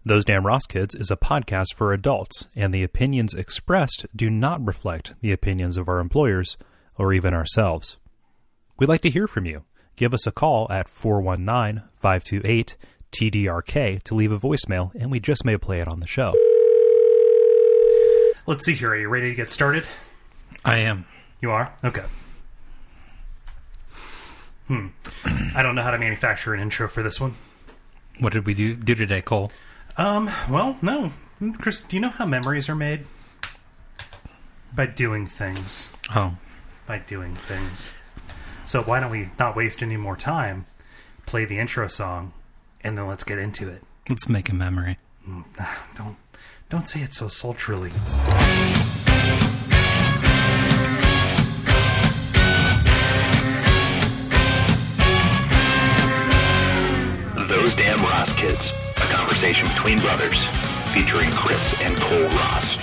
Those Damn Ross Kids is a podcast for adults, and the opinions expressed do not reflect the opinions of our employers or even ourselves. We'd like to hear from you. Give us a call at 419-528-TDRK to leave a voicemail, and we just may play it on the show. Let's see here. Are you ready to get started? I am. You are? Okay. I don't know how to manufacture an intro for this one. What did we do today, Cole? Well, no. Chris, do you know how memories are made? By doing things. Oh. By doing things. So why don't we not waste any more time, play the intro song, and then let's get into it. Let's make a memory. Don't say it so sultrily. Those Damn Ross Kids, a conversation between brothers, featuring Kris and Kole Ross.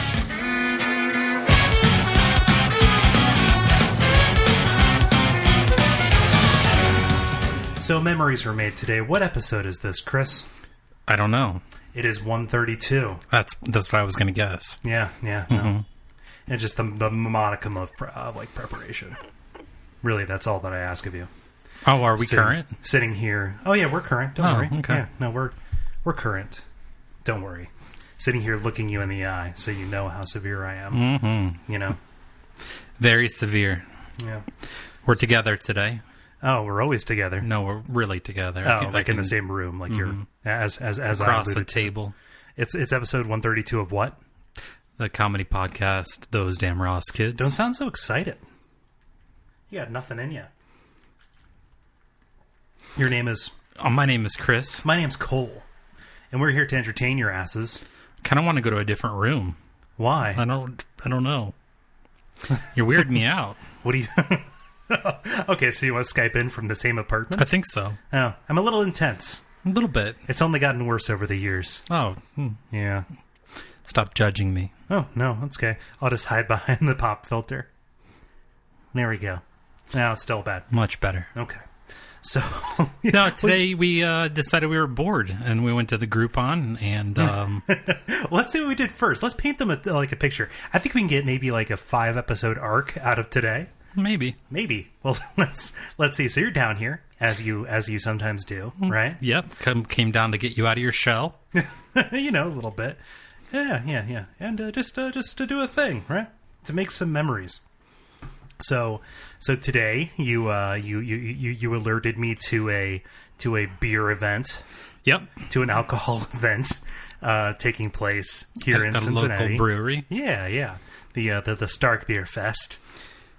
So memories were made today. What episode is this, Chris? I don't know. It is 132. That's what I was going to guess. Yeah. No. And just the modicum of preparation. Really, that's all that I ask of you. Oh, are we current? Sitting here. Oh, yeah, we're current. Don't worry. Okay. Yeah, no, we're current. Don't worry. Sitting here looking you in the eye so you know how severe I am. Mm-hmm. You know? Very severe. Yeah. We're together today. Oh, we're always together. No, we're really together. Oh, like in the same room, like you're as across I alluded the table. To. It's episode 132 of what? The comedy podcast, Those Damn Ross Kids. Don't sound so excited. You got nothing in you. Your name is... my name is Chris. My name's Cole. And we're here to entertain your asses. Kind of want to go to a different room. Why? I don't know. You're weirding me out. What do you... Okay, so you want to Skype in from the same apartment? I think so. Oh, I'm a little intense. A little bit. It's only gotten worse over the years. Oh. Yeah. Stop judging me. Oh, no, that's okay. I'll just hide behind the pop filter. There we go. Now it's still bad. Much better. Okay. So... No, today we decided we were bored, and we went to the Groupon, and... Let's see what we did first. Let's paint them a picture. I think we can get maybe like a 5-episode arc out of today. Maybe. Well, let's see. So you're down here, as you sometimes do, right? Yep. Came down to get you out of your shell. You know, a little bit. Yeah. And just to do a thing, right? To make some memories. So today you alerted me to a beer event. Yep. To an alcohol event taking place here in Cincinnati. A local brewery. Yeah. The Stark Beer Fest,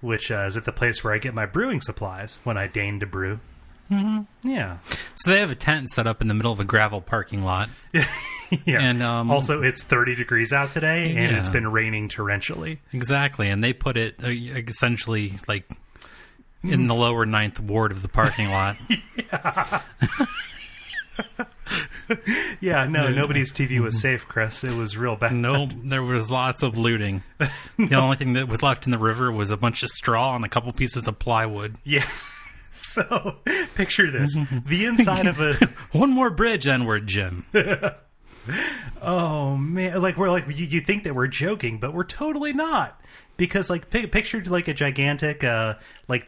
which is at the place where I get my brewing supplies when I deign to brew. Mm-hmm. Yeah. So they have a tent set up in the middle of a gravel parking lot. Yeah. And also, it's 30 degrees out today, and it's been raining torrentially. Exactly. And they put it essentially like in the lower 9th ward of the parking lot. Yeah. No, nobody's TV was safe, Chris. It was real bad. No, there was lots of looting. The only thing that was left in the river was a bunch of straw and a couple pieces of plywood. Yeah. So, picture this. The inside of a... One more bridge, N-word, Jim. Oh, man. You think that we're joking, but we're totally not. Because, picture like a gigantic,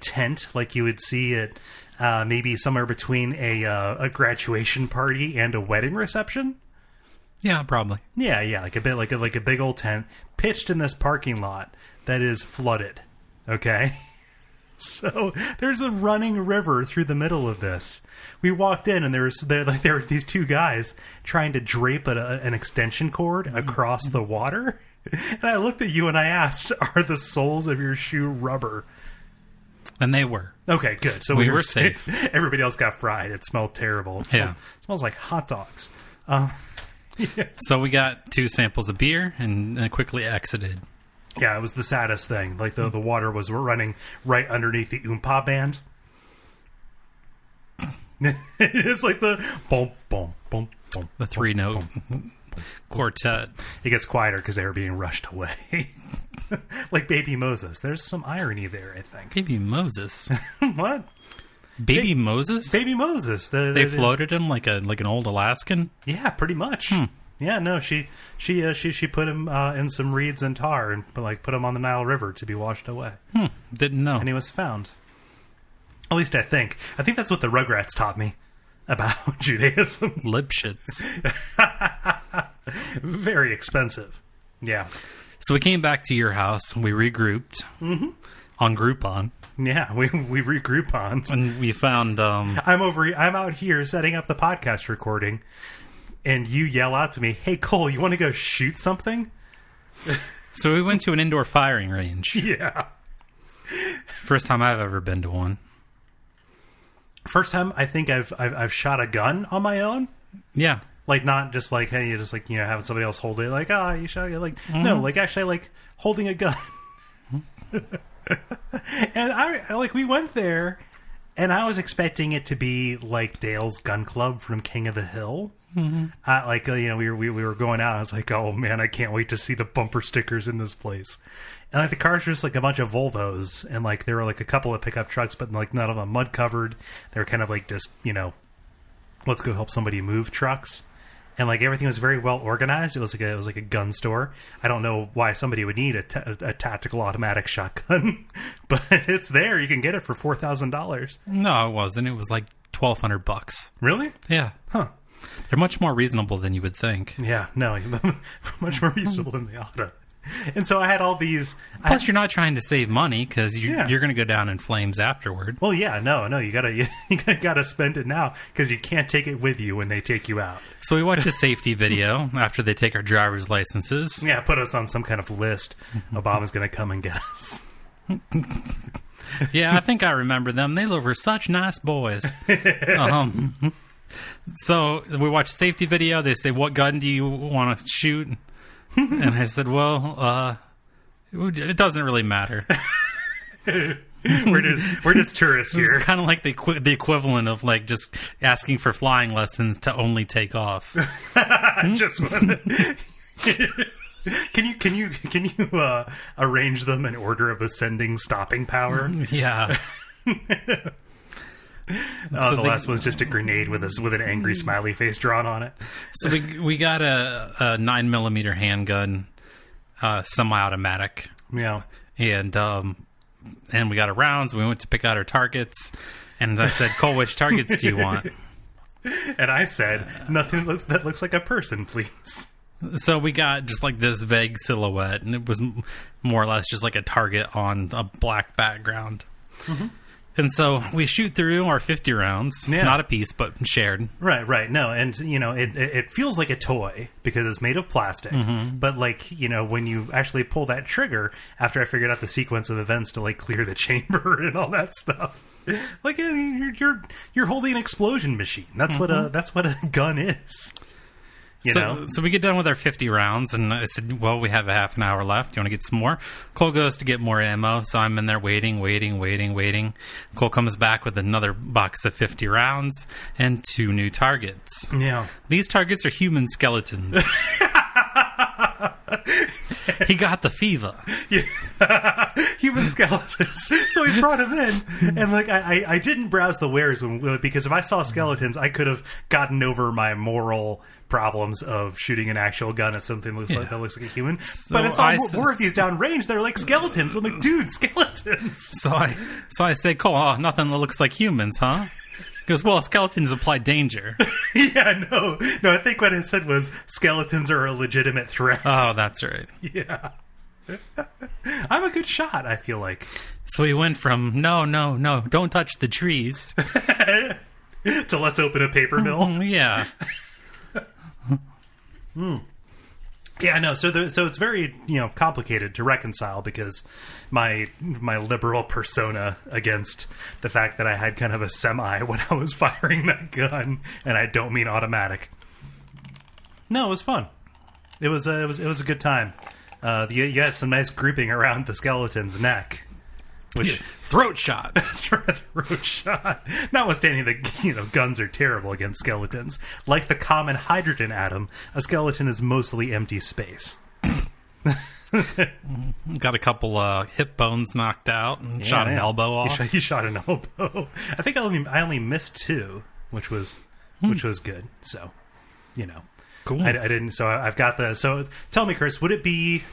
tent, like you would see at maybe somewhere between a graduation party and a wedding reception. Yeah, probably. Yeah, like a big old tent pitched in this parking lot that is flooded. Okay? So there's a running river through the middle of this. We walked in, and there were these two guys trying to drape an extension cord across the water. And I looked at you and I asked, "Are the soles of your shoe rubber?" And they were. Okay, good. So we were safe. Everybody else got fried. It smelled terrible. It smells like hot dogs. Yeah. So we got 2 samples of beer and quickly exited. Yeah, it was the saddest thing. Like the water was running right underneath the oompa band. It's like the boom, boom, boom, boom. The 3-note quartet. It gets quieter because they were being rushed away. Like Baby Moses. There's some irony there, I think. Baby Moses? What? Baby Moses? Baby Moses. They floated him like an old Alaskan? Yeah, pretty much. Yeah, no, she put him in some reeds and tar and put him on the Nile River to be washed away. Didn't know. And he was found. At least I think. I think that's what the Rugrats taught me about Judaism. Lipschitz. Very expensive. Yeah. So we came back to your house. We regrouped on Groupon. Yeah, we regrouped, and we found. I'm out here setting up the podcast recording, and you yell out to me, "Hey Cole, you want to go shoot something?" So we went to an indoor firing range. Yeah. First time I've ever been to one. First time I think I've shot a gun on my own. Yeah. Like, not just like, hey, you just like, having somebody else hold it, like, you shot it. Like, no, like actually like holding a gun. And we went there, and I was expecting it to be like Dale's Gun Club from King of the Hill. We were going out. I was like, oh man, I can't wait to see the bumper stickers in this place. And like the cars were just like a bunch of Volvos, and like there were like a couple of pickup trucks, but like none of them mud covered. They were kind of like just let's go help somebody move trucks. And like everything was very well organized. It was like a gun store. I don't know why somebody would need a tactical automatic shotgun, but it's there. You can get it for $4,000. No, it wasn't. It was like $1,200. Really? Yeah. Huh. They're much more reasonable than you would think. Yeah. No, much more reasonable than they ought to. And so I had all these. Plus, you're not trying to save money because you're going to go down in flames afterward. Well, yeah, no, you gotta spend it now because you can't take it with you when they take you out. So we watched a safety video after they take our driver's licenses. Yeah, put us on some kind of list. Obama's going to come and get us. Yeah, I think I remember them. They were such nice boys. So we watched a safety video. They say, "What gun do you want to shoot?" And I said, well, it doesn't really matter. We're just tourists here. It's kind of like the equivalent of like just asking for flying lessons to only take off. Just Can you arrange them in order of ascending stopping power? Yeah. The last one's just a grenade with an angry smiley face drawn on it. So we got a 9mm handgun, semi-automatic. Yeah, and we got our rounds. We went to pick out our targets, and I said, "Cole, which targets do you want?" And I said, "Nothing that looks like a person, please." So we got just like this vague silhouette, and it was more or less just like a target on a black background. Mm-hmm. And so we shoot through our 50 rounds, not a piece, but shared. Right. No, and, it feels like a toy because it's made of plastic. Mm-hmm. But, when you actually pull that trigger, after I figured out the sequence of events to, clear the chamber and all that stuff, you're holding an explosion machine. That's what a gun is. So we get done with our 50 rounds, and I said, well, we have a half an hour left. Do you want to get some more? Cole goes to get more ammo, so I'm in there waiting. Cole comes back with another box of 50 rounds and 2 new targets. Yeah. These targets are human skeletons. He got the fever. Yeah. Human skeletons. So he brought him in, and I didn't browse the wares because if I saw skeletons, I could have gotten over my moral problems of shooting an actual gun at something that looks like a human. So but I saw more of these downrange. They're like skeletons. I'm like, dude, skeletons. So I say, Cole, nothing that looks like humans, huh? He goes, well, skeletons imply danger. Yeah, no, I think what I said was skeletons are a legitimate threat. Oh, that's right. Yeah. I'm a good shot, I feel like. So we went from, no, don't touch the trees. To let's open a paper mill. Yeah. Yeah, no. So it's very complicated to reconcile because my liberal persona against the fact that I had kind of a semi when I was firing that gun, and I don't mean automatic. No, it was fun. It was a good time. You had some nice grouping around the skeleton's neck. Which throat shot. Throat shot. Notwithstanding that guns are terrible against skeletons. Like the common hydrogen atom, a skeleton is mostly empty space. Got a couple hip bones knocked out and shot an elbow off. He shot an elbow. I think I only missed 2, which was good. So, Cool. I didn't. So I've got the. So tell me, Chris, would it be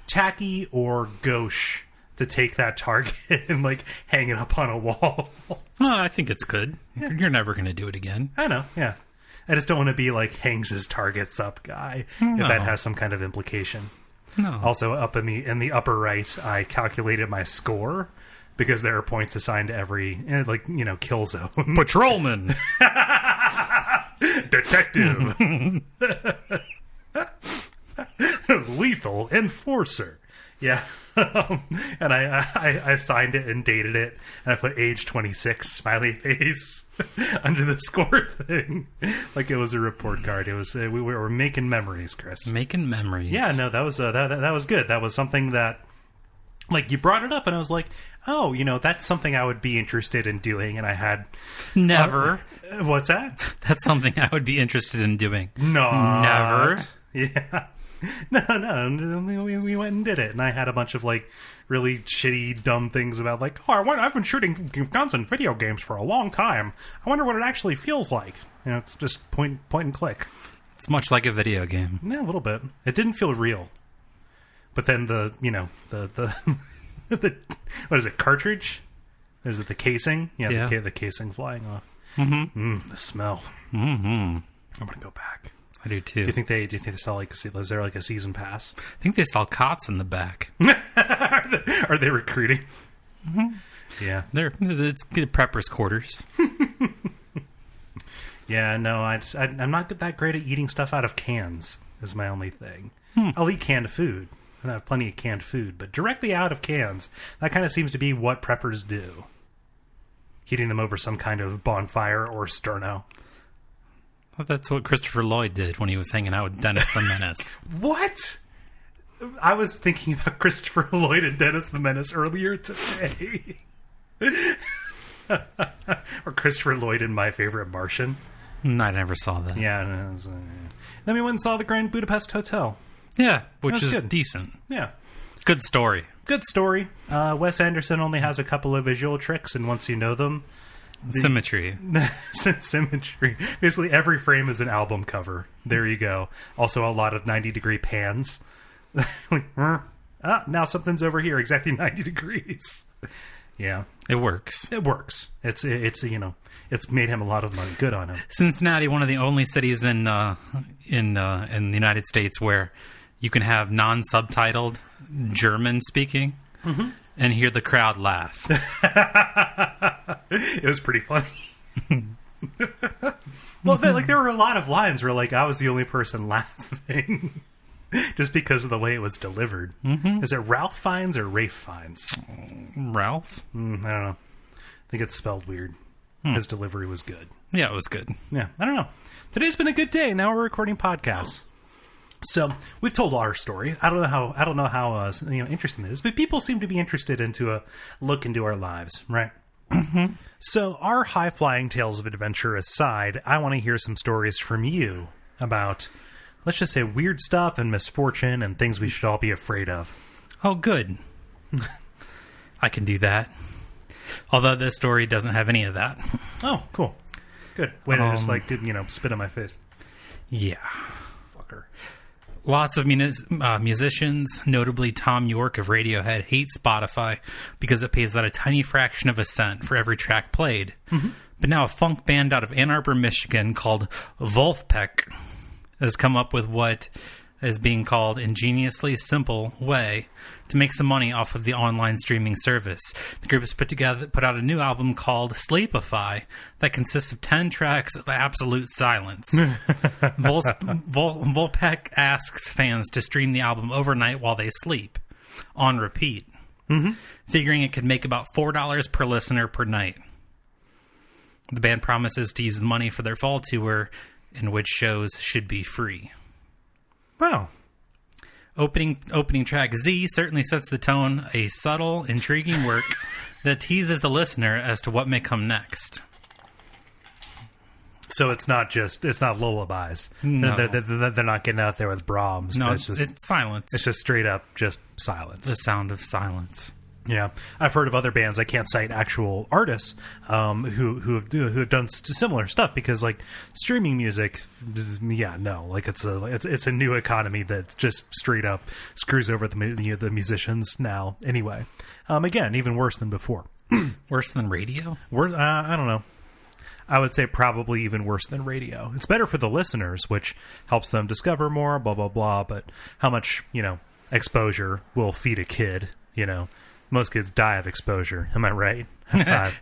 tacky or gauche to take that target and like hang it up on a wall? Well, I think it's good. Yeah. You're never going to do it again. I know. Yeah. I just don't want to be like hangs his targets up guy if that has some kind of implication. No. Also, up in the upper right, I calculated my score because there are points assigned to every kill zone. Patrolman, detective, lethal enforcer. Yeah. And I signed it and dated it, and I put age 26 smiley face under the score thing, like it was a report card. It was we were making memories, Chris. Making memories. Yeah, no, that was that was good. That was something that, like, you brought it up, and I was like, oh, that's something I would be interested in doing, and I had never. What's that? That's something I would be interested in doing. No, never. Yeah. No, we went and did it, and I had a bunch of like really shitty, dumb things about like, I've been shooting guns in video games for a long time. I wonder what it actually feels like. It's just point and click. It's much like a video game. Yeah, a little bit. It didn't feel real. But then the what is it? Cartridge? Is it the casing? Yeah. The casing flying off. Mm-hmm. The smell. Mm-hmm. I'm gonna go back. I do too. Do you think they sell is there like a season pass? I think they sell cots in the back. Are they recruiting? Mm-hmm. Yeah, it's preppers' quarters. Yeah, no, I'm not that great at eating stuff out of cans. Is my only thing. I'll eat canned food, and I have plenty of canned food, but directly out of cans, that kind of seems to be what preppers do. Heating them over some kind of bonfire or sterno. Well, that's what Christopher Lloyd did when he was hanging out with Dennis the Menace. What? I was thinking about Christopher Lloyd and Dennis the Menace earlier today. Or Christopher Lloyd in My Favorite Martian. I never saw that. Yeah. Then we went and saw the Grand Budapest Hotel. Yeah, which is good. Decent. Yeah. Good story. Good story. Wes Anderson only has a couple of visual tricks, and once you know them... Symmetry. Symmetry. Basically, every frame is an album cover. There you go. Also, a lot of 90-degree pans. Like, now something's over here, exactly 90 degrees. Yeah, it works. It works. It's made him a lot of money. Good on him. Cincinnati, one of the only cities in the United States where you can have non-subtitled German speaking. Mm-hmm. And hear the crowd laugh. It was pretty funny. Well, there were a lot of lines where I was the only person laughing, just because of the way it was delivered. Mm-hmm. Is it Ralph Fiennes or Rafe Fiennes? Ralph? I don't know. I think it's spelled weird. His delivery was good. Yeah, it was good. Yeah, I don't know. Today's been a good day. Now we're recording podcasts. So we've told our story. I don't know how interesting it is, but people seem to be interested into a look into our lives, right? Mm-hmm. So our high flying tales of adventure aside, I want to hear some stories from you about, let's just say, weird stuff and misfortune and things we should all be afraid of. Oh, good. I can do that. Although this story doesn't have any of that. Oh, cool. Good. Way to just spit in my face. Yeah. Fucker. Lots of musicians, notably Tom York of Radiohead, hate Spotify because it pays out a tiny fraction of a cent for every track played. Mm-hmm. But now a funk band out of Ann Arbor, Michigan called Wolfpack has come up with what is being called ingeniously simple way to make some money off of the online streaming service. The group has put out a new album called Sleepify that consists of 10 tracks of absolute silence. Wolfpack asks fans to stream the album overnight while they sleep, on repeat, figuring it could make about $4 per listener per night. The band promises to use the money for their fall tour, in which shows should be free. Wow. Opening track Z certainly sets the tone, a subtle, intriguing work that teases the listener as to what may come next. So it's not lullabies. No. They're not getting out there with Brahms. No, it's silence. It's just straight up just silence. The sound of silence. Yeah, I've heard of other bands. I can't cite actual artists who have done similar stuff because, like, streaming music, like it's a new economy that just straight up screws over the musicians now. Anyway, again, even worse than before. Worse than radio? I don't know. I would say probably even worse than radio. It's better for the listeners, which helps them discover more. Blah blah blah. But how much exposure will feed a kid? Most kids die of exposure. Am I right?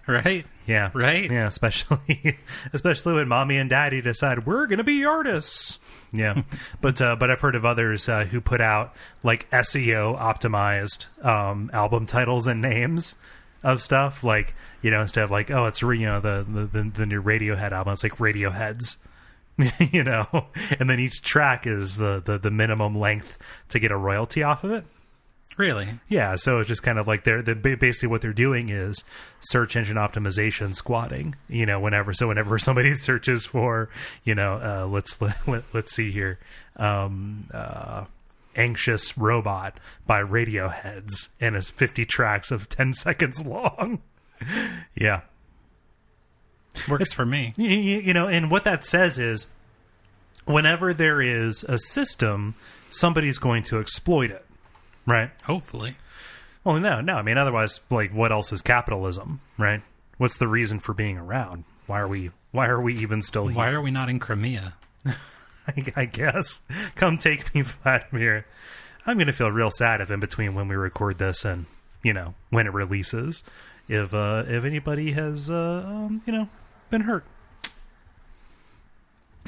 Right? Yeah. Right? Yeah, especially when mommy and daddy decide we're going to be artists. Yeah. But I've heard of others who put out like SEO optimized album titles and names of stuff, like, instead of like, oh, it's the new Radiohead album, it's like Radioheads. And then each track is the minimum length to get a royalty off of it. Really? Yeah, so it's just kind of like they're basically what they're doing is search engine optimization squatting. Whenever somebody searches for, let's see here, Anxious Robot by Radioheads, and it's 50 tracks of 10 seconds long. Yeah. Works for me. And what that says is whenever there is a system, somebody's going to exploit it. Right. Hopefully. Well, no. I mean, otherwise, like, what else is capitalism, right? What's the reason for being around? Why are we even still here? Why are we not in Crimea? I guess. Come take me, Vladimir. I'm going to feel real sad if in between when we record this and, when it releases, if anybody has, been hurt.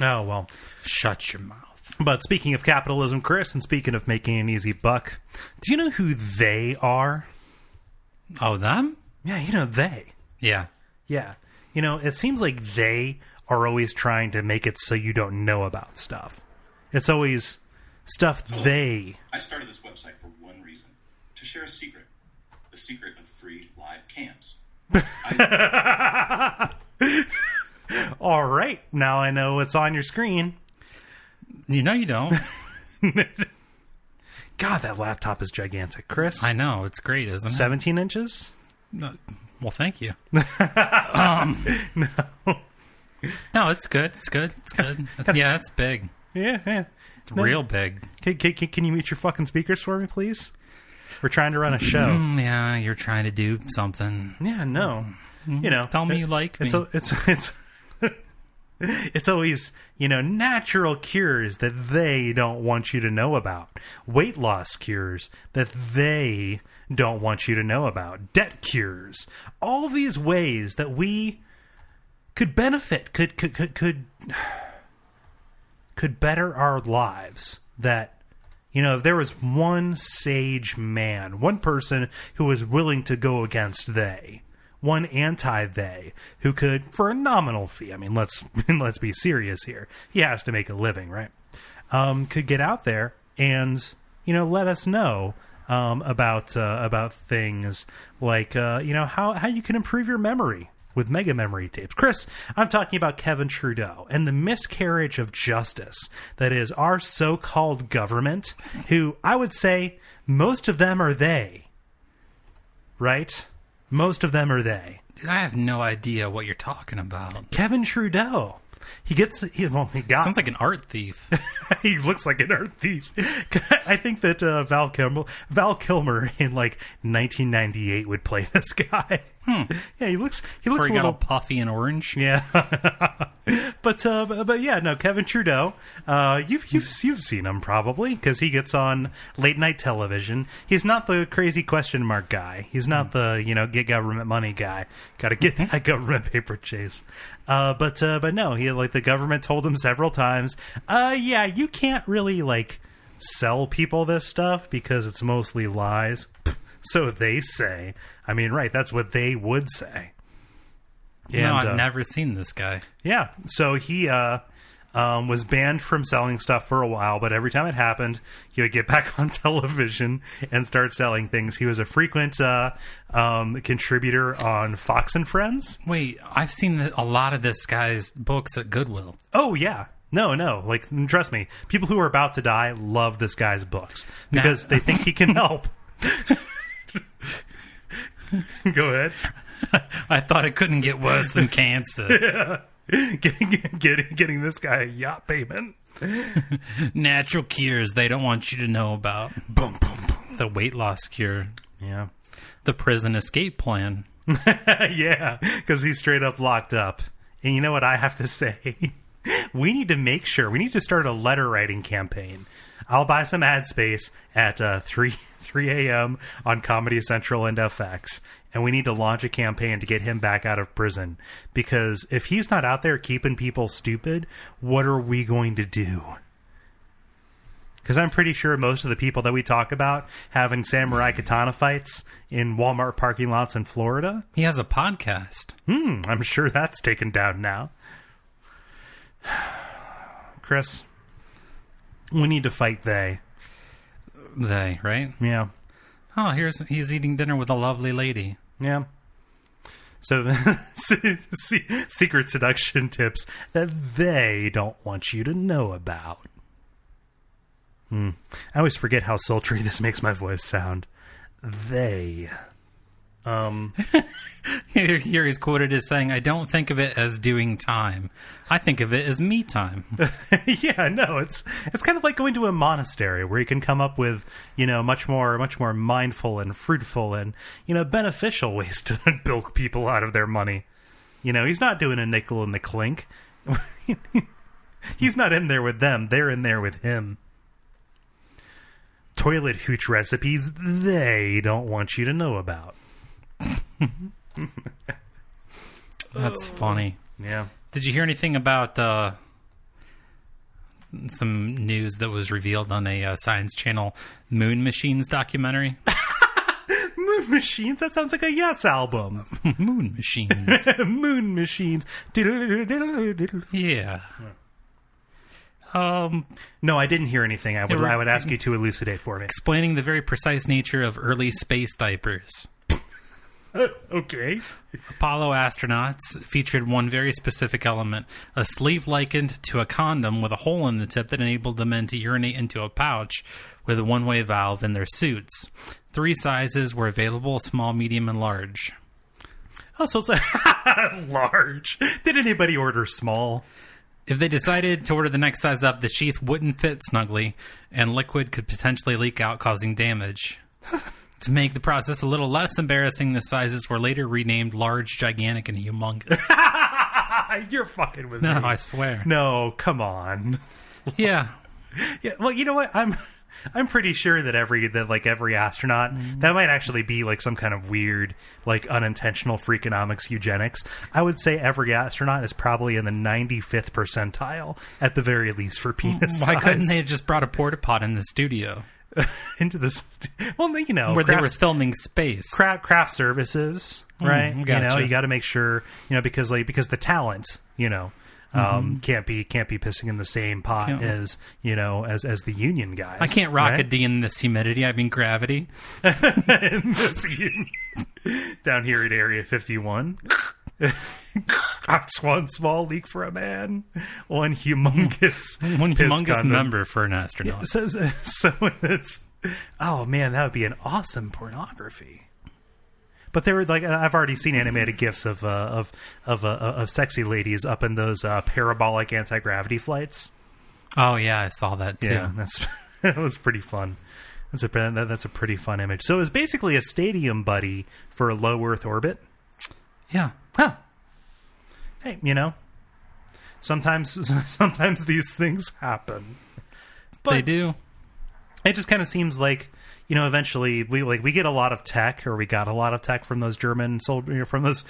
Oh, well. Shut your mouth. But speaking of capitalism, Chris, and speaking of making an easy buck, do you know who they are? Oh, them? Yeah, they. Yeah. Yeah. It seems like they are always trying to make it so you don't know about stuff. It's always stuff they... I started this website for one reason. To share a secret. The secret of free live cams. All right. Now I know what's on your screen. You don't. God, that laptop is gigantic, Chris. I know. It's great, isn't it? 17 inches? No, well, thank you. No. No, it's good. It's good. Yeah, it's big. Yeah. It's real big. Can you mute your fucking speakers for me, please? We're trying to run a show. Yeah, you're trying to do something. Yeah, no. Tell me you like me. It's always, natural cures that they don't want you to know about. Weight loss cures that they don't want you to know about. Debt cures. All these ways that we could benefit, could better our lives. That, if there was one sage man, one person who was willing to go against they, one anti-they, who could, for a nominal fee, I mean, let's be serious here. He has to make a living, right? Could get out there and, let us know about things like, how you can improve your memory with mega memory tapes. Chris, I'm talking about Kevin Trudeau and the miscarriage of justice that is our so-called government, who I would say most of them are they, right? Most of them are they. I have no idea what you're talking about. Kevin Trudeau. He got... Sounds like an art thief. He looks like an art thief. I think that Val Kilmer in like 1998 would play this guy. Yeah, he looks a little got all puffy and orange. Yeah. but yeah, no, Kevin Trudeau. You've seen him probably because he gets on late night television. He's not the crazy question mark guy. He's not the get government money guy. Got to get that government paper chase. But no, he the government told him several times. Yeah, you can't really sell people this stuff because it's mostly lies. So they say. I mean, right, that's what they would say. And, I've never seen this guy. Yeah, so he was banned from selling stuff for a while, but every time it happened, he would get back on television and start selling things. He was a frequent contributor on Fox and Friends. Wait, I've seen a lot of this guy's books at Goodwill. Oh, yeah. No, trust me, people who are about to die love this guy's books because they think he can help. Go ahead. I thought it couldn't get worse than cancer. Yeah. Getting this guy a yacht payment. Natural cures they don't want you to know about. Boom, boom, boom. The weight loss cure. Yeah. The prison escape plan. Yeah, because he's straight up locked up. And you know what I have to say? We need to start a letter writing campaign. I'll buy some ad space at 3 a.m. on Comedy Central and FX. And we need to launch a campaign to get him back out of prison. Because if he's not out there keeping people stupid, what are we going to do? Because I'm pretty sure most of the people that we talk about having samurai katana fights in Walmart parking lots in Florida. He has a podcast. I'm sure that's taken down now. Chris, we need to fight they. They, right? Yeah. Oh, he's eating dinner with a lovely lady. Yeah. So, secret seduction tips that they don't want you to know about. I always forget how sultry this makes my voice sound. They. Here he's quoted as saying, "I don't think of it as doing time. I think of it as me time." Yeah, no, it's kind of like going to a monastery where you can come up with, much more mindful and fruitful and, beneficial ways to bilk people out of their money. He's not doing a nickel in the clink. He's not in there with them. They're in there with him. Toilet hooch recipes they don't want you to know about. That's funny. Yeah. Did you hear anything about some news that was revealed on a Science Channel Moon Machines documentary? Moon Machines? That sounds like a Yes album. Moon Machines. Moon Machines. Yeah. No, I didn't hear anything. I would ask you to elucidate for me. Explaining the very precise nature of early space diapers. Okay. Apollo astronauts featured one very specific element, a sleeve likened to a condom with a hole in the tip that enabled the men to urinate into a pouch with a one-way valve in their suits. 3 sizes were available, small, medium, and large. Oh, so it's large. Did anybody order small? If they decided to order the next size up, the sheath wouldn't fit snugly, and liquid could potentially leak out, causing damage. To make the process a little less embarrassing, the sizes were later renamed large, gigantic, and humongous. You're fucking with me. No, I swear. No, come on. Yeah. Yeah. Well, you know what? I'm pretty sure that every astronaut, that might actually be like some kind of weird, like unintentional freakonomics eugenics. I would say every astronaut is probably in the 95th percentile at the very least for penis size. Why couldn't they have just brought a porta pot in the studio? Into this, well, where they were filming space, craft services, right? Gotcha. You got to make sure, because the talent, can't be pissing in the same pot as the union guys. I can't rock right? a D in this humidity. I mean gravity. Down here at Area 51. One small leak for a man, one humongous condom. number for an astronaut. Yeah, so it's, oh man, that would be an awesome pornography. But there were I've already seen animated gifs of sexy ladies up in those parabolic anti-gravity flights. Oh yeah, I saw that too. Yeah, that was pretty fun. That's a pretty fun image. So it was basically a stadium buddy for a low Earth orbit. Yeah. Huh. Hey, sometimes these things happen. But they do. It just kind of seems like, eventually we get a lot of tech, or we got a lot of tech from those German from those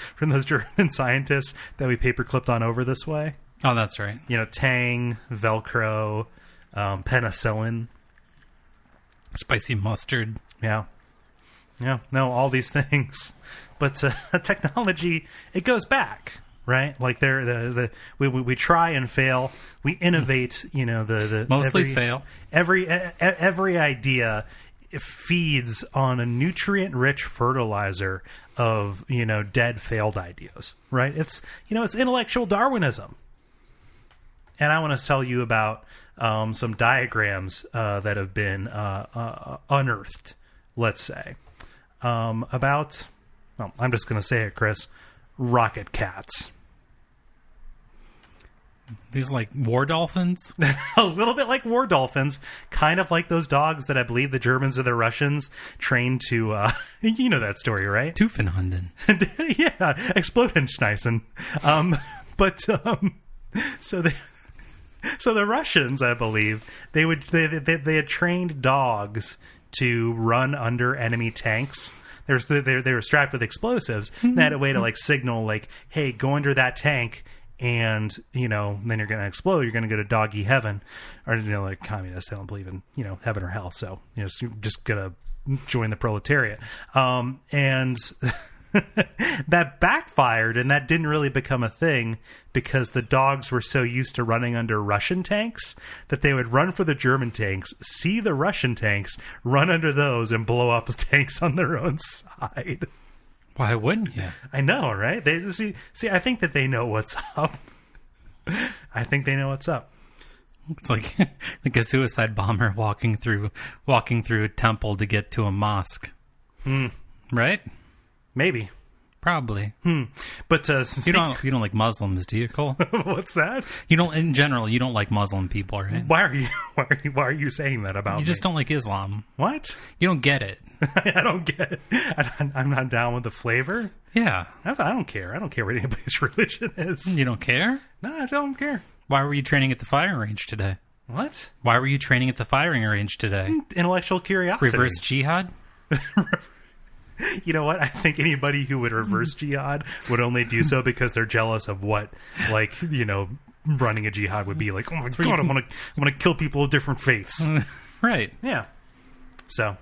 German scientists that we paperclipped on over this way. Oh, that's right. Tang, Velcro, penicillin, spicy mustard. Yeah. No, all these things. But technology, it goes back, right? Like we try and fail, we innovate. Fail. Every idea feeds on a nutrient-rich fertilizer of dead failed ideas, right? It's it's intellectual Darwinism. And I want to tell you about some diagrams that have been unearthed. Let's say about well, I'm just going to say it, Chris, Rocketcats. These like war dolphins? A little bit like war dolphins, kind of like those dogs that I believe the Germans or the Russians trained to, you know that story, right? Tuffenhunden. Yeah, Explodenschneissen. So the Russians, I believe, they had trained dogs to run under enemy tanks. They were strapped with explosives. And they had a way to like signal like, hey, go under that tank. And, you know, then you're going to explode. You're going to go to doggy heaven. Or, you know, like communists, they don't believe in, you know, heaven or hell. So, you know, you're just going to join the proletariat. And that backfired, and that didn't really become a thing because the dogs were so used to running under Russian tanks that they would run for the German tanks, see the Russian tanks, run under those, and blow up the tanks on their own side. Why wouldn't you? I know, right? They see. I think that they know what's up. I think they know what's up. It's like a suicide bomber walking through a temple to get to a mosque. Right? Maybe. Probably. But you don't like Muslims, do you, Cole? What's that? You don't. In general, you don't like Muslim people, right? Why are you saying that about me? You just don't like Islam. What? You don't get it. I don't get it. I'm not down with the flavor. Yeah. I don't care. I don't care what anybody's religion is. You don't care? No, I don't care. Why were you training at the firing range today? What? Why were you training at the firing range today? Intellectual curiosity. Reverse jihad? You know what? I think anybody who would reverse jihad would only do so because they're jealous of what, like, you know, running a jihad would be like. Oh my god, I want to kill people of different faiths. Right. Yeah. So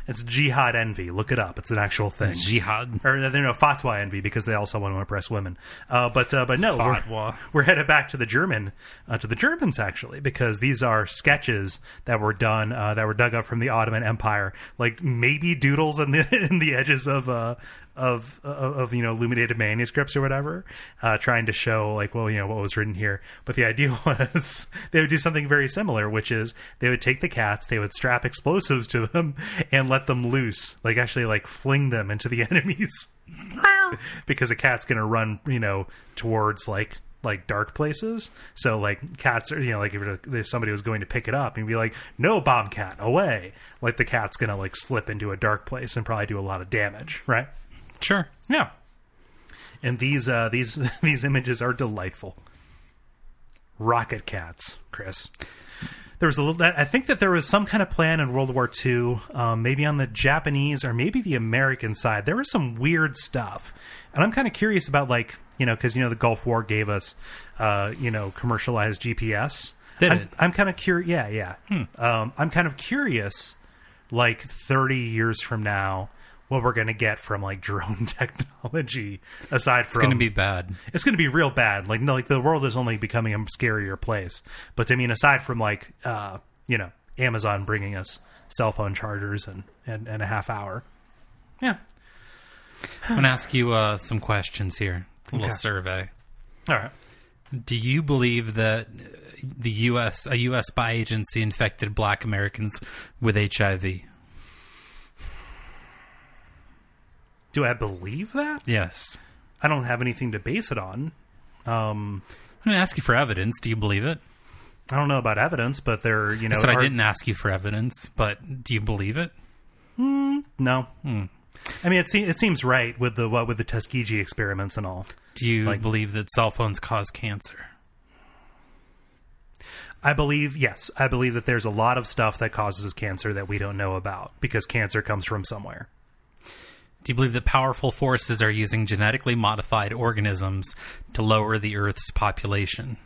it's jihad envy. Look it up. It's an actual thing. Jihad. Or no, fatwa envy because they also want to oppress women. But no, we're headed back to the Germans actually, because these are sketches that were done that were dug up from the Ottoman Empire, like maybe doodles in the edges of you know, illuminated manuscripts or whatever, trying to show like, well, you know, what was written here. But the idea was they would do something very similar, which is they would take the cats, they would strap explosives to them and let them loose, like actually like fling them into the enemies because a cat's going to run, you know, towards like dark places. So like cats are, you know, like if somebody was going to pick it up and be like, no, bomb cat, away, like the cat's going to like slip into a dark place and probably do a lot of damage, right? Sure. Yeah. And these images are delightful. Rocketcats, Chris. There was I think that there was some kind of plan in World War II, maybe on the Japanese or maybe the American side. There was some weird stuff. And I'm kind of curious about, like, you know, because, you know, the Gulf War gave us, you know, commercialized GPS. I'm kind of curious. Yeah. I'm kind of curious, like 30 years from now, what we're going to get from like drone technology aside from... It's going to be bad. It's going to be real bad. Like, no, like the world is only becoming a scarier place. But I mean, aside from like, you know, Amazon bringing us cell phone chargers and a half hour. Yeah. I'm going to ask you some questions here. It's a little survey. All right. Do you believe that a U.S. spy agency infected black Americans with HIV? Do I believe that? Yes. I don't have anything to base it on. I'm going to ask you for evidence. Do you believe it? I don't know about evidence, but there, you know... I didn't ask you for evidence, but do you believe it? No. I mean, it seems right with the Tuskegee experiments and all. Do you believe that cell phones cause cancer? I believe that there's a lot of stuff that causes cancer that we don't know about because cancer comes from somewhere. Do you believe that powerful forces are using genetically modified organisms to lower the Earth's population?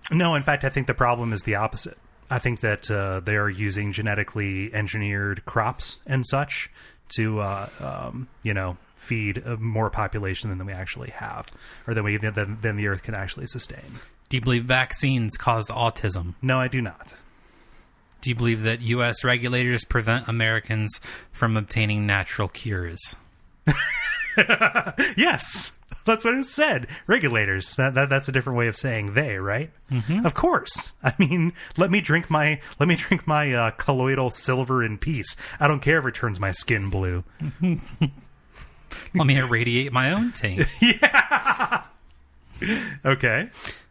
No, in fact, I think the problem is the opposite. I think that they are using genetically engineered crops and such to, you know, feed more population than we actually have, or than the Earth can actually sustain. Do you believe vaccines cause autism? No, I do not. Do you believe that U.S. regulators prevent Americans from obtaining natural cures? Yes. That's what it said. Regulators. That's a different way of saying they, right? Mm-hmm. Of course. I mean, let me drink my colloidal silver in peace. I don't care if it turns my skin blue. Let me irradiate my own taint. Yeah. Okay.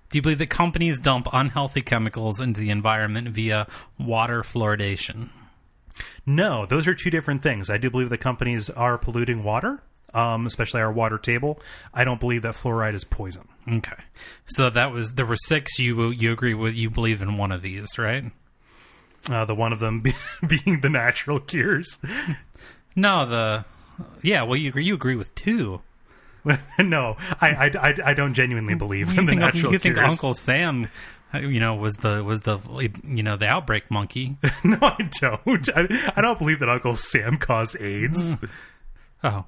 Do you believe that companies dump unhealthy chemicals into the environment via water fluoridation? No, those are two different things. I do believe that companies are polluting water, especially our water table. I don't believe that fluoride is poison. Okay. So there were 6. You agree with, you believe in one of these, right? The one of them being the natural cures. No, you agree with 2. No, I don't genuinely believe in the natural cures. You think Uncle Sam, was the outbreak monkey? No, I don't. I don't believe that Uncle Sam caused AIDS. Oh.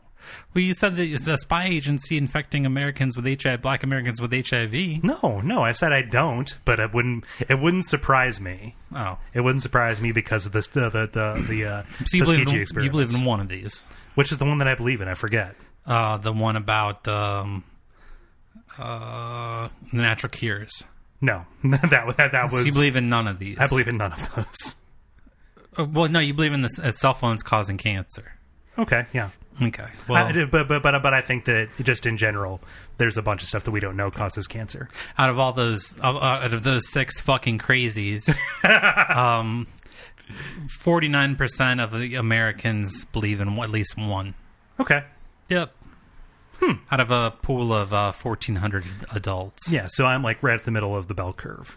Well, you said that the spy agency infecting Americans with HIV, black Americans with HIV. No, I said I don't, but it wouldn't surprise me. Oh. It wouldn't surprise me because of the so Tuskegee experiments. You believe in one of these. Which is the one that I believe in? I forget. The one about the natural cures. No, that was. So you believe in none of these? I believe in none of those. Well, no, you believe in the cell phones causing cancer. Okay, yeah. Okay, well, but I think that just in general, there's a bunch of stuff that we don't know causes cancer. Out of those 6 fucking crazies, 49% of the Americans believe in at least one. Okay. Yep. Out of a pool of 1,400 adults. Yeah, so I'm like right at the middle of the bell curve.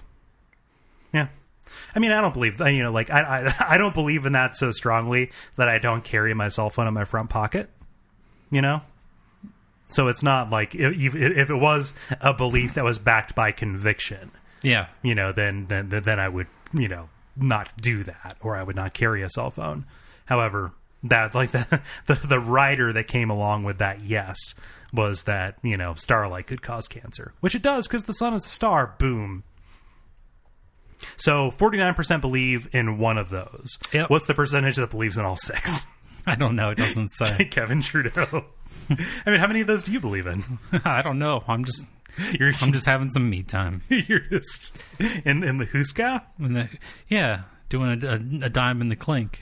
Yeah. I mean, I don't believe, I don't believe in that so strongly that I don't carry my cell phone in my front pocket, So it's not like, if it was a belief that was backed by conviction, yeah, then I would, not do that, or I would not carry a cell phone. However, that, like, the rider that came along with that, yes, was that, starlight could cause cancer, which it does because the sun is a star. Boom. So 49% believe in one of those. Yep. What's the percentage that believes in all 6? I don't know. It doesn't say. Kevin Trudeau. I mean, how many of those do you believe in? I don't know. I'm just having some me time. You're just in the Huska? Yeah, doing a dime in the clink.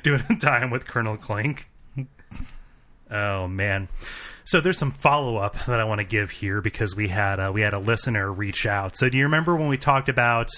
Doing a dime with Colonel Clink. Oh, man. So there's some follow-up that I want to give here because we had a listener reach out. So do you remember when we talked about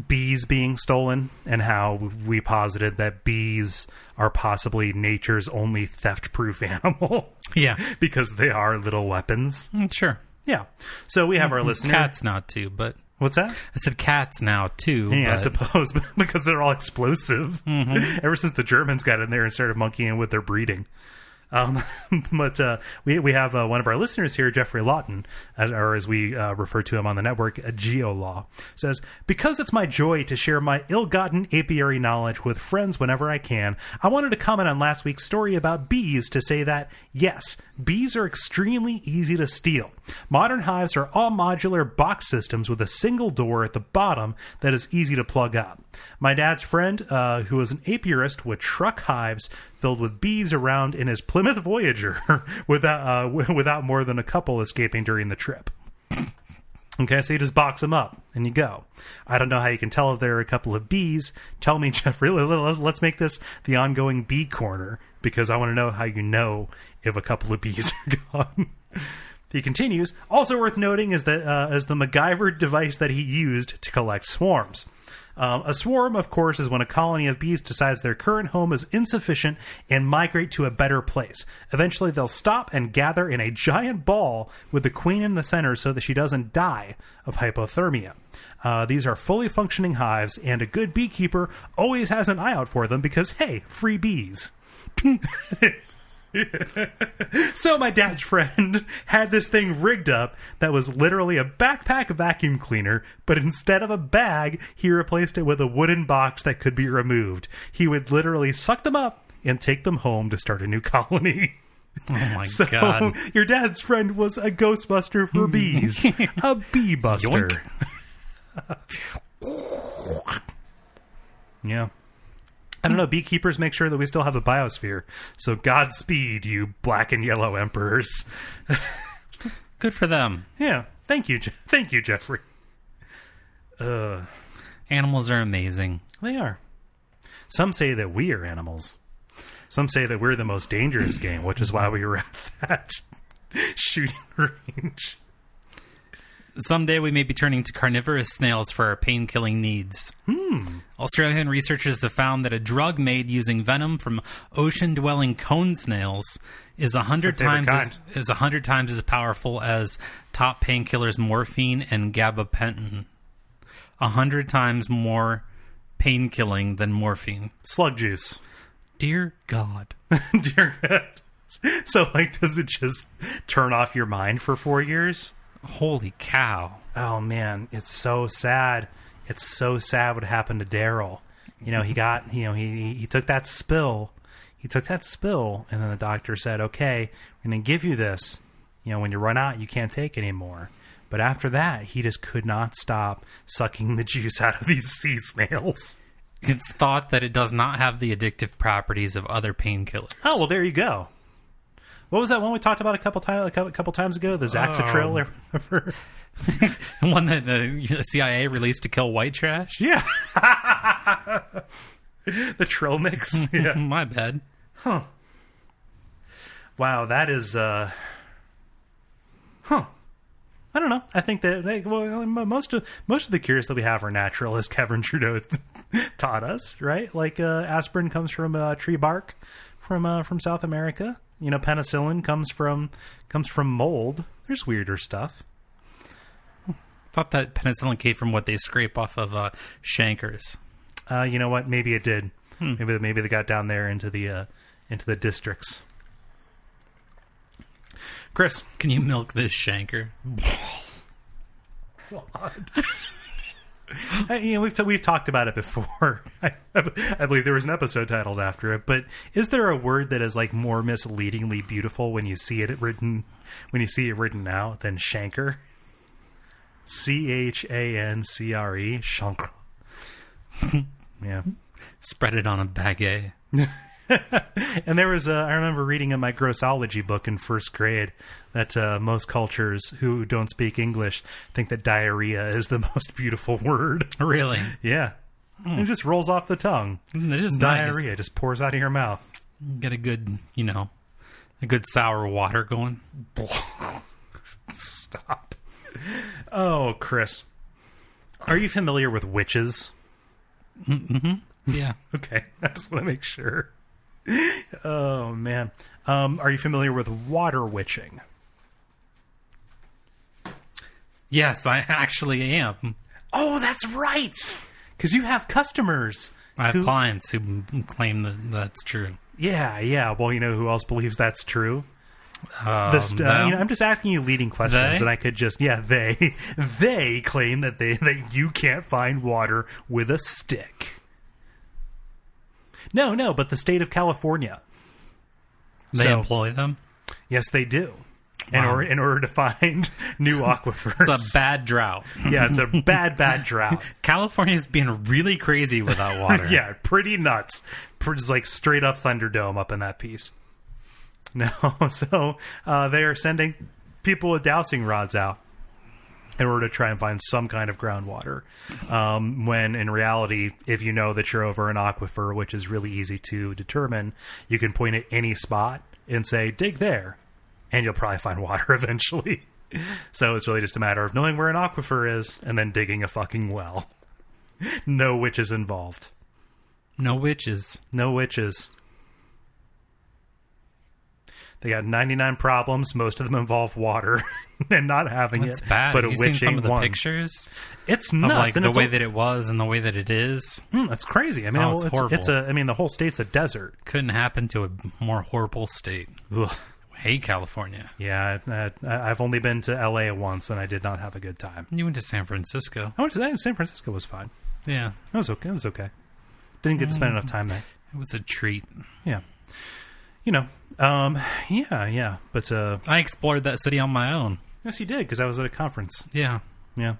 bees being stolen and how we posited that bees are possibly nature's only theft-proof animal? Yeah. Because they are little weapons. Sure. Yeah. So we have our listener. Cats now, too, but... What's that? I said cats now, too. Yeah, I suppose, because they're all explosive. Mm-hmm. Ever since the Germans got in there and started monkeying with their breeding. But we have one of our listeners here, Jeffrey Lawton, or as we refer to him on the network, Geolaw, says, because it's my joy to share my ill-gotten apiary knowledge with friends whenever I can, I wanted to comment on last week's story about bees to say that, yes, bees are extremely easy to steal. Modern hives are all modular box systems with a single door at the bottom that is easy to plug up. My dad's friend, who was an apiarist, would truck hives filled with bees around in his Plymouth Voyager without more than a couple escaping during the trip. Okay, so you just box them up and you go. I don't know how you can tell if there are a couple of bees. Tell me, Jeffrey, let's make this the ongoing bee corner because I want to know how you know if a couple of bees are gone. He continues, also worth noting is that as the MacGyver device that he used to collect swarms. A swarm, of course, is when a colony of bees decides their current home is insufficient and migrate to a better place. Eventually, they'll stop and gather in a giant ball with the queen in the center so that she doesn't die of hypothermia. These are fully functioning hives, and a good beekeeper always has an eye out for them because, hey, free bees. So my dad's friend had this thing rigged up that was literally a backpack vacuum cleaner, but instead of a bag, he replaced it with a wooden box that could be removed. He would literally suck them up and take them home to start a new colony. Oh my God. Your dad's friend was a ghostbuster for bees. A bee buster. Yeah. I don't know. Beekeepers make sure that we still have a biosphere. So Godspeed, you black and yellow emperors. Good for them. Yeah. Thank you. Thank you, Jeffrey. Animals are amazing. They are. Some say that we are animals. Some say that we're the most dangerous game, which is why we were at that shooting range. Someday we may be turning to carnivorous snails for our pain-killing needs. Australian researchers have found that a drug made using venom from ocean-dwelling cone snails is 100 times as powerful as top painkillers morphine and gabapentin. 100 times more pain-killing than morphine. Slug juice. Dear God. Dear God. So, does it just turn off your mind for 4 years? Holy cow. Oh, man. It's so sad. It's so sad what happened to Daryl. He took that spill. He took that spill, and then the doctor said, okay, we're going to give you this. When you run out, you can't take anymore. But after that, he just could not stop sucking the juice out of these sea snails. It's thought that it does not have the addictive properties of other painkillers. Oh, well, there you go. What was that one we talked about a couple times ago? The Zaxatril or whatever? One that the CIA released to kill white trash? Yeah. The Trill mix? Yeah. My bad. Huh. Wow, that is... I don't know. I think that most of the cures that we have are natural, as Kevin Trudeau taught us, right? Aspirin comes from tree bark from South America. Penicillin comes from mold. There's weirder stuff. Thought that penicillin came from what they scrape off of chancres. You know what? Maybe it did. Maybe they got down there into the districts. Chris, can you milk this chancre? God. We've talked about it before. I believe there was an episode titled after it. But is there a word that is more misleadingly beautiful when you see it written out than chancre? CHANCRE, chancre. Yeah. Spread it on a baguette. And there was I remember reading in my grossology book in first grade that most cultures who don't speak English think that diarrhea is the most beautiful word. Really? Yeah. It just rolls off the tongue. It is diarrhea nice. just pours out of your mouth. Get a good, a good sour water going. Stop. Oh, Chris. Are you familiar with witches? Mm-hmm. Yeah. Okay. I just want to make sure. Oh, man. Are you familiar with water witching? Yes, I actually am. Oh, that's right. Because you have customers. I have clients who claim that that's true. Yeah. Well, who else believes that's true? I'm just asking you leading questions, and I could just they claim that you can't find water with a stick. No, but the state of California. They employ them? Yes, they do. Wow. In order to find new aquifers. It's a bad drought. Yeah, it's a bad drought. California's being really crazy without water. Yeah, pretty nuts. Just straight up Thunderdome up in that piece. No, so they are sending people with dowsing rods out in order to try and find some kind of groundwater. When in reality, if you know that you're over an aquifer, which is really easy to determine, you can point at any spot and say, dig there, and you'll probably find water eventually. So it's really just a matter of knowing where an aquifer is and then digging a fucking well. No witches involved. No witches. No witches. They got 99 problems. Most of them involve water and not having That's it. Bad. But Have a you seen witching some of the one. pictures? It's nuts. Of the way that it was and the way that it is. That's crazy. I mean, it's horrible. the whole state's a desert. Couldn't happen to a more horrible state. Ugh. Hey, California. Yeah, I've only been to L.A. once, and I did not have a good time. You went to San Francisco. I went to San Francisco. Was fine. Yeah. It was okay. Didn't get to spend enough time there. It was a treat. Yeah. Yeah. But I explored that city on my own. yes, you did, because I was at a conference. Yeah. Yeah.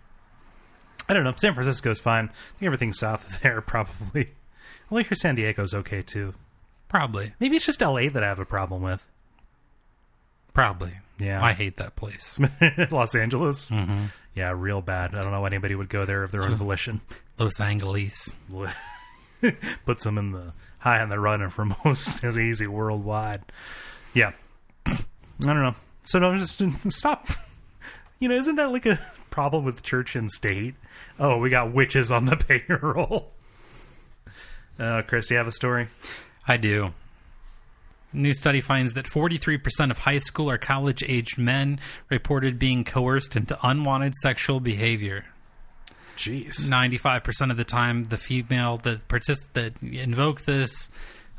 I don't know. San Francisco's fine. I think everything south of there probably Well, I hear San Diego's okay, too. Probably. Maybe it's just L.A. that I have a problem with. Probably. Yeah. I hate that place. Los Angeles? Mm-hmm. Yeah, real bad. I don't know why anybody would go there of their own volition. Los Angeles. Puts them in the high on the running for most easy worldwide. Yeah. I don't know. So no, just stop. Isn't that like a problem with church and state? Oh, we got witches on the payroll. Chris, do you have a story? I do. New study finds that 43% of high school or college-aged men reported being coerced into unwanted sexual behavior. Jeez. 95% of the time, the female that invoked this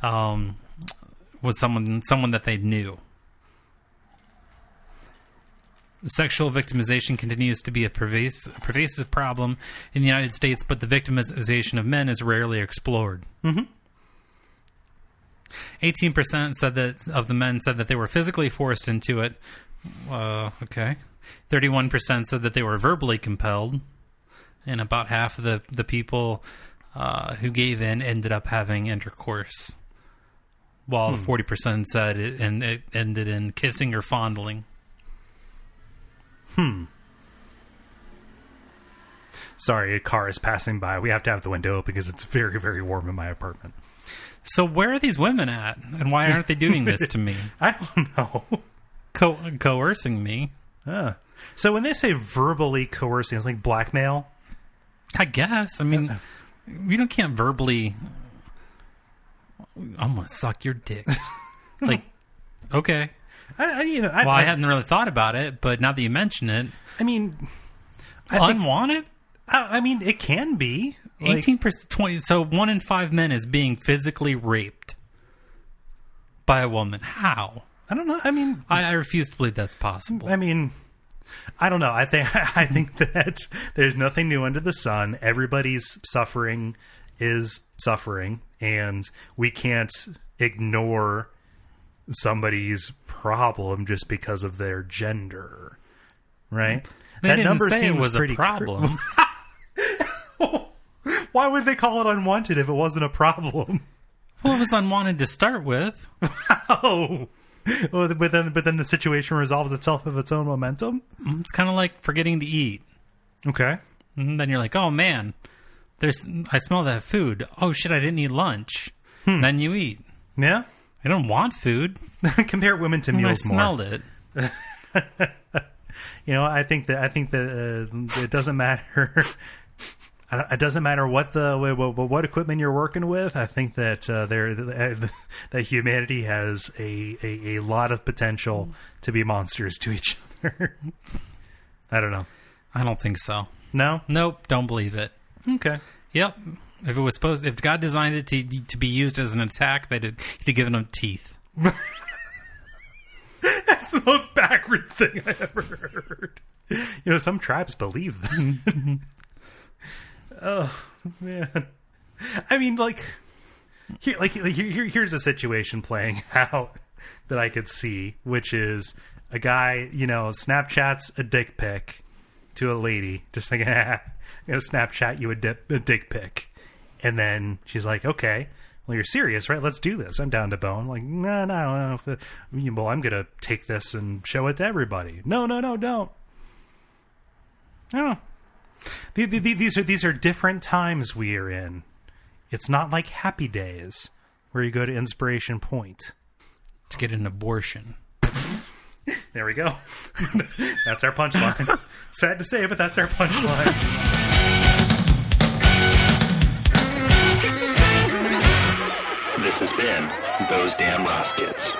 was someone that they knew. Sexual victimization continues to be a pervasive problem in the United States, but the victimization of men is rarely explored. Mm-hmm. 18% of the men said that they were physically forced into it. Okay. 31% said that they were verbally compelled. And about half of the people who gave in ended up having intercourse. While 40% said it ended in kissing or fondling. Sorry, a car is passing by. We have to have the window open because it's very, very warm in my apartment. So where are these women at? And why aren't they doing this to me? I don't know. Coercing me. So when they say verbally coercing, it's like blackmail? I guess. I mean, you can't verbally... I'm going to suck your dick. Like, okay. I hadn't really thought about it, but now that you mention it... I mean... Unwanted? It can be. 18%, 20. So 1 in 5 men is being physically raped by a woman. How? I don't know. I mean... I refuse to believe that's possible. I mean... I don't know. I think that there's nothing new under the sun. Everybody's suffering is suffering, and we can't ignore somebody's problem just because of their gender, right? They that didn't number say seems it was pretty a problem. Why would they call it unwanted if it wasn't a problem? Well, it was unwanted to start with. Oh. Well, but then the situation resolves itself of its own momentum? It's kind of like forgetting to eat. Okay. And then you're like, oh, man, I smell that food. Oh, shit, I didn't eat lunch. Then you eat. Yeah? I don't want food. Compare women to meals more. I smelled it. I think that it doesn't matter. It doesn't matter what equipment you're working with. I think that that humanity has a lot of potential to be monsters to each other. I don't know. I don't think so. No? Nope. Don't believe it. Okay. Yep. If God designed it to be used as an attack, he'd have given them teeth. That's the most backward thing I ever heard. Some tribes believe that. Oh, man. I mean, here's a situation playing out that I could see, which is a guy, Snapchats a dick pic to a lady, just like, I'm going to Snapchat you a dick pic. And then she's like, okay, well, you're serious, right? Let's do this. I'm down to bone. Like, no. Well, I'm going to take this and show it to everybody. No, don't. I don't know. These are different times we are in. It's not like Happy Days where you go to Inspiration Point to get an abortion. There we go. That's our punchline. Sad to say, but that's our punchline. This has been Those Damn Rocketcats.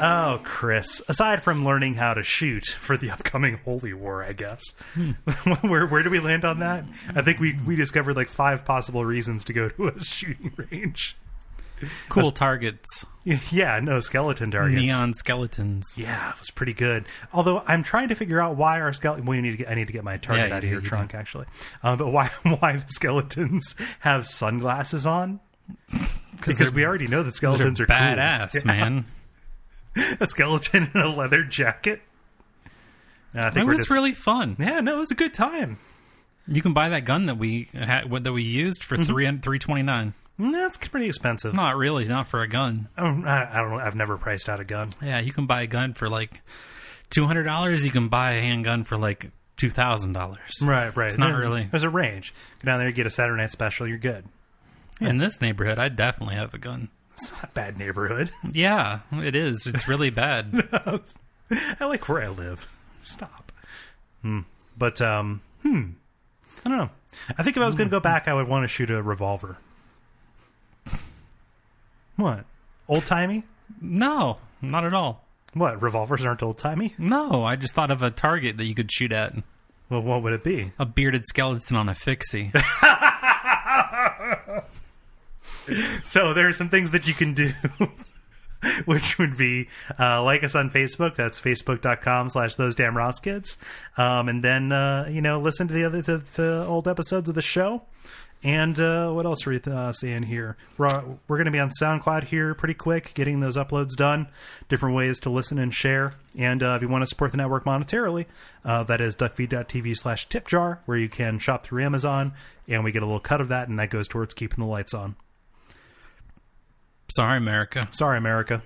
Oh, Chris, aside from learning how to shoot for the upcoming Holy War, I guess, where do we land on that? I think we discovered like 5 possible reasons to go to a shooting range. Cool targets. Yeah, no, skeleton targets. Neon skeletons. Yeah, it was pretty good. Although I'm trying to figure out why our skeleton... Well, I need to get my target out of your trunk, actually. But why the skeletons have sunglasses on? Because we already know that skeletons are badass, cool. Man. A skeleton in a leather jacket. And I think It was really fun. Yeah, no, it was a good time. You can buy that gun that we used for $329. That's pretty expensive. Not really, not for a gun. I don't know. I've never priced out a gun. Yeah, you can buy a gun for like $200. You can buy a handgun for like $2,000. Right. It's not really. There's a range. Go down there, get a Saturday Night Special. You're good. In this neighborhood, I definitely have a gun. It's not a bad neighborhood. Yeah, it is. It's really bad. I like where I live. Stop. But I don't know. I think if I was going to go back, I would want to shoot a revolver. What? Old timey? No, not at all. What? Revolvers aren't old timey? No, I just thought of a target that you could shoot at. Well, what would it be? A bearded skeleton on a fixie. So there are some things that you can do, which would be like us on Facebook. That's facebook.com/thosedamnrosskids. And then, listen to the old episodes of the show. And what else are we seeing here? We're going to be on SoundCloud here pretty quick, getting those uploads done. Different ways to listen and share. And if you want to support the network monetarily, that is Duckfeed.tv/tipjar, where you can shop through Amazon, and we get a little cut of that, and that goes towards keeping the lights on. Sorry, America. Sorry, America.